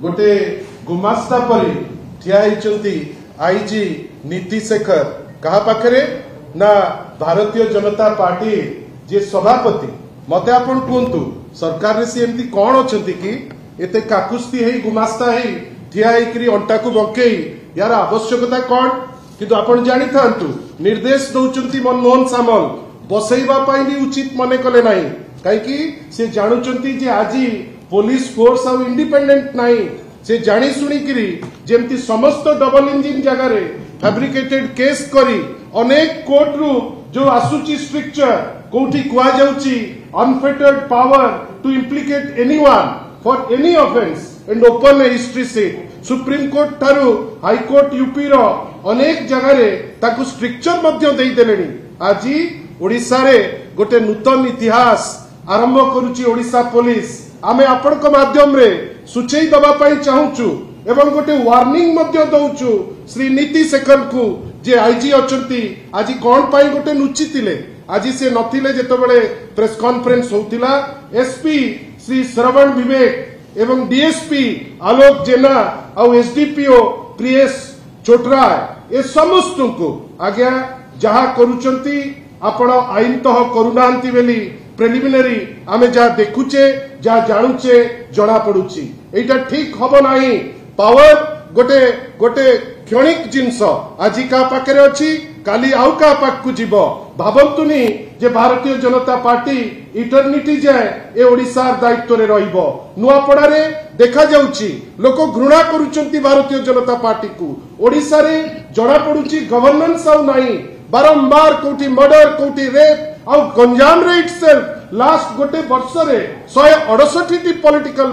गोटे गुमास्ता परी ठिया आईजी नीति शेखर कहा पाखरे ना भारतीय जनता पार्टी जे सभापति मते आपण कहतु सरकार रे सी एमती कौन अच्छा कि एते काकुस्ती है गुमास्ता है ठिया अंटा को बंकई यार आवश्यकता कौन किंतु आपण जानी थांतु निर्देश दौचंती मनमोहन सामल बसैबा पाई भी उचित मने कले नाही कहीं से जानुचंती जे आज पुलिस फोर्स आउ इंडिपेंडेंट नाही से जानी सुनी किरी जेमती समस्त डबल इंजिन जगह रे फैब्रिकेटेड केस करी अनेक कोर्ट रु जो आसुची स्ट्रक्चर कोठी कुआ जाउची unfettered power to implicate anyone for any offence and open a history sheet supreme court थारु हाई कोर्ट यूपी रो अनेक जगह रे ताकु स्ट्रक्चर मध्य देई देलेनी आज ओडिसा रे गोटे नूतन इतिहास आरंभ करूची ओडिसा पुलिस आमे आपनक माध्यम रे सूचई दबा पाई चाहूचु एवं गोटे वार्निंग मध्य दउचु श्री नीति शेखर को जे आईजी अचंती आज कोन पाई गोटे नुचितिले आज से नथिले जेतबेले प्रेस कॉन्फ्रेंस होतिला एसपी श्री श्रवण विवेक एवं डीएसपी आलोक जेना और एसडीपीओ प्रियेश चोटराय ए समस्त को आज्ञा जहा करूचंती आपण आईन तह करूनांती बेली प्रिलिमिनरी आमे जा देखुचे जा जानूचे जना पड़ुची एटा ठीक हबो नाही पावर गोटे गोटे क्षणिक जिनस आज का पाखे अच्छी काली आउ का पाख को जीव भावंतुनी जे भारतीय जनता पार्टी इटर्निटी जाए ए ओडिशार दायित्व रे रहिबो नुआपड़ा रे देखा जाउची लोक घृणा करूचंती भारतीय जनता पार्टी को ओडिशा रे जड़ा पड़ुची गवर्नेंस आउ नाही बारंबार कोठी मर्डर कोठी रेप आउ गंजाम रे इटसेल्फ लास्ट गोटे वर्ष रे 168 पॉलिटिकल